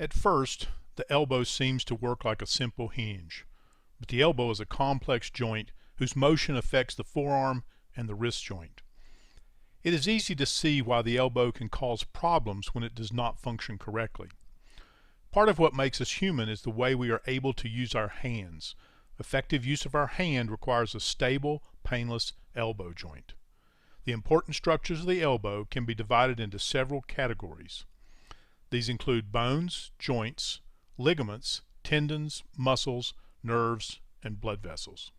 At first, the elbow seems to work like a simple hinge, but the elbow is a complex joint whose motion affects the forearm and the wrist joint. It is easy to see why the elbow can cause problems when it does not function correctly. Part of what makes us human is the way we are able to use our hands. Effective use of our hand requires a stable, painless elbow joint. The important structures of the elbow can be divided into several categories. These include bones, joints, ligaments, tendons, muscles, nerves, and blood vessels.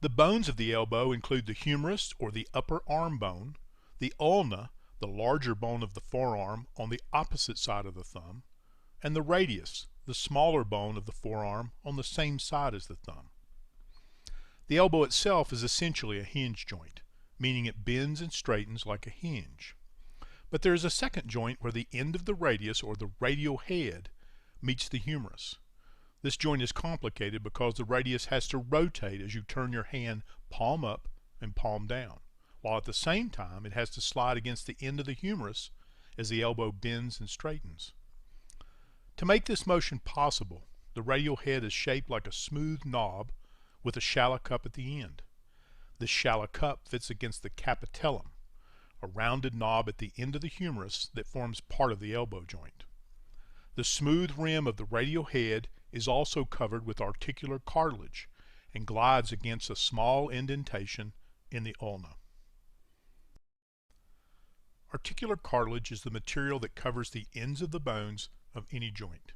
The bones of the elbow include the humerus or the upper arm bone, the ulna, the larger bone of the forearm on the opposite side of the thumb, and the radius, the smaller bone of the forearm on the same side as the thumb. The elbow itself is essentially a hinge joint, meaning it bends and straightens like a hinge. But there is a second joint where the end of the radius or the radial head meets the humerus. This joint is complicated because the radius has to rotate as you turn your hand palm up and palm down, while at the same time it has to slide against the end of the humerus as the elbow bends and straightens. To make this motion possible, the radial head is shaped like a smooth knob with a shallow cup at the end. This shallow cup fits against the capitellum, a rounded knob at the end of the humerus that forms part of the elbow joint. The smooth rim of the radial head is also covered with articular cartilage and glides against a small indentation in the ulna. Articular cartilage is the material that covers the ends of the bones of any joint.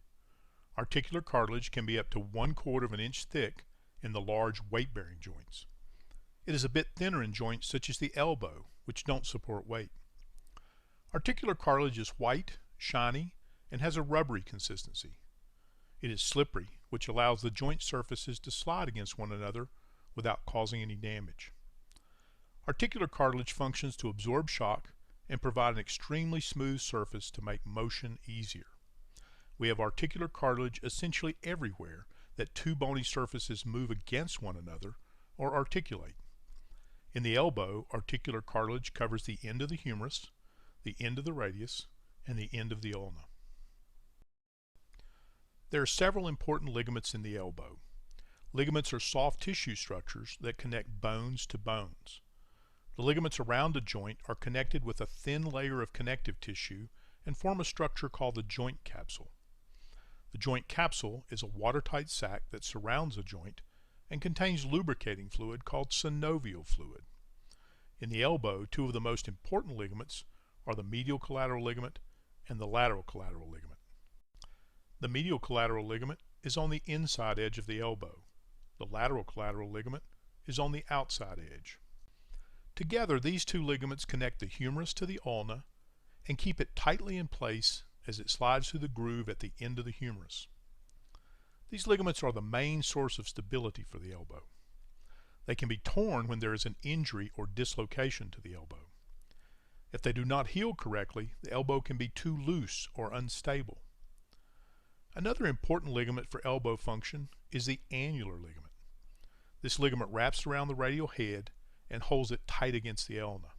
Articular cartilage can be up to 1/4 of an inch thick in the large weight-bearing joints. It is a bit thinner in joints such as the elbow, which don't support weight. Articular cartilage is white, shiny, and has a rubbery consistency. It is slippery, which allows the joint surfaces to slide against one another without causing any damage. Articular cartilage functions to absorb shock and provide an extremely smooth surface to make motion easier. We have articular cartilage essentially everywhere that two bony surfaces move against one another or articulate. In the elbow, articular cartilage covers the end of the humerus, the end of the radius, and the end of the ulna. There are several important ligaments in the elbow. Ligaments are soft tissue structures that connect bones to bones. The ligaments around a joint are connected with a thin layer of connective tissue and form a structure called the joint capsule. The joint capsule is a watertight sac that surrounds a joint and contains lubricating fluid called synovial fluid. In the elbow, two of the most important ligaments are the medial collateral ligament and the lateral collateral ligament. The medial collateral ligament is on the inside edge of the elbow. The lateral collateral ligament is on the outside edge. Together, these two ligaments connect the humerus to the ulna and keep it tightly in place as it slides through the groove at the end of the humerus. These ligaments are the main source of stability for the elbow. They can be torn when there is an injury or dislocation to the elbow. If they do not heal correctly, the elbow can be too loose or unstable. Another important ligament for elbow function is the annular ligament. This ligament wraps around the radial head and holds it tight against the ulna.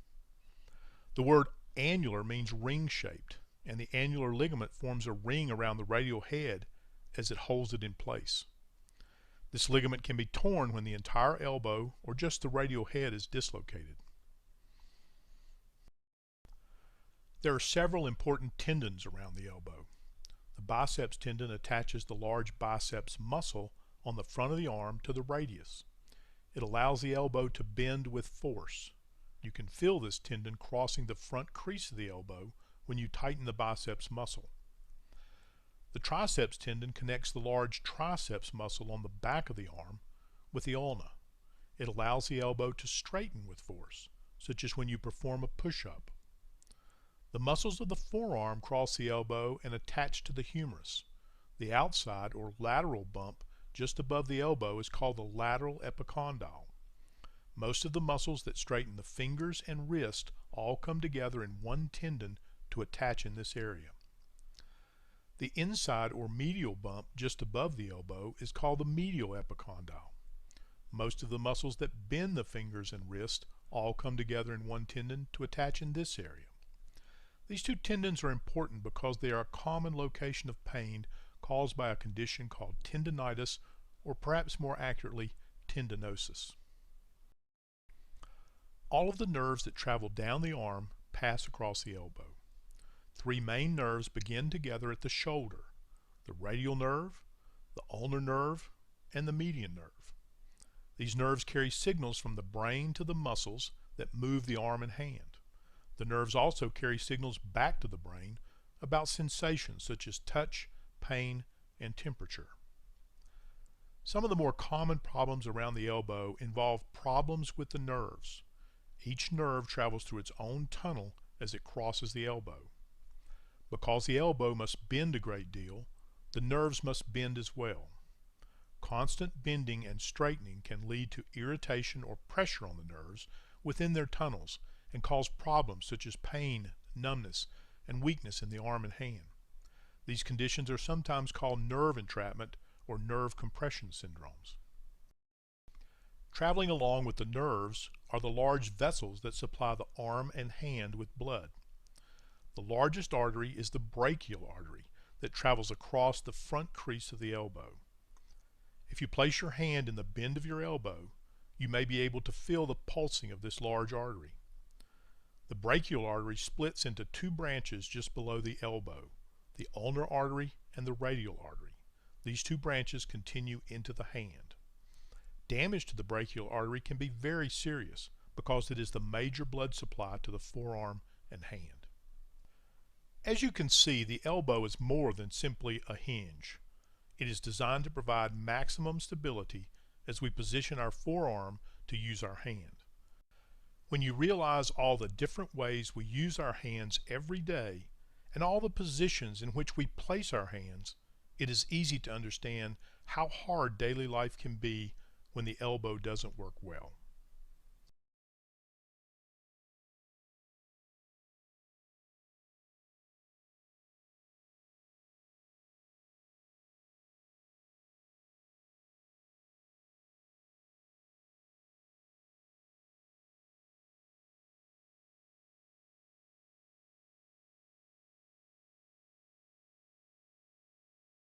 The word annular means ring-shaped, and the annular ligament forms a ring around the radial head as it holds it in place. This ligament can be torn when the entire elbow or just the radial head is dislocated. There are several important tendons around the elbow. The biceps tendon attaches the large biceps muscle on the front of the arm to the radius. It allows the elbow to bend with force. You can feel this tendon crossing the front crease of the elbow when you tighten the biceps muscle. The triceps tendon connects the large triceps muscle on the back of the arm with the ulna. It allows the elbow to straighten with force, such as when you perform a push-up. The muscles of the forearm cross the elbow and attach to the humerus. The outside or lateral bump just above the elbow is called the lateral epicondyle. Most of the muscles that straighten the fingers and wrist all come together in one tendon to attach in this area. The inside or medial bump just above the elbow is called the medial epicondyle. Most of the muscles that bend the fingers and wrist all come together in one tendon to attach in this area. These two tendons are important because they are a common location of pain caused by a condition called tendinitis, or perhaps more accurately, tendinosis. All of the nerves that travel down the arm pass across the elbow. Three main nerves begin together at the shoulder: the radial nerve, the ulnar nerve, and the median nerve. These nerves carry signals from the brain to the muscles that move the arm and hand. The nerves also carry signals back to the brain about sensations such as touch, pain, and temperature. Some of the more common problems around the elbow involve problems with the nerves. Each nerve travels through its own tunnel as it crosses the elbow. Because the elbow must bend a great deal, the nerves must bend as well. Constant bending and straightening can lead to irritation or pressure on the nerves within their tunnels and cause problems such as pain, numbness, and weakness in the arm and hand. These conditions are sometimes called nerve entrapment or nerve compression syndromes. Traveling along with the nerves are the large vessels that supply the arm and hand with blood. The largest artery is the brachial artery that travels across the front crease of the elbow. If you place your hand in the bend of your elbow, you may be able to feel the pulsing of this large artery. The brachial artery splits into two branches just below the elbow: the ulnar artery and the radial artery. These two branches continue into the hand. Damage to the brachial artery can be very serious because it is the major blood supply to the forearm and hand. As you can see, the elbow is more than simply a hinge. It is designed to provide maximum stability as we position our forearm to use our hand. When you realize all the different ways we use our hands every day and all the positions in which we place our hands, it is easy to understand how hard daily life can be when the elbow doesn't work well.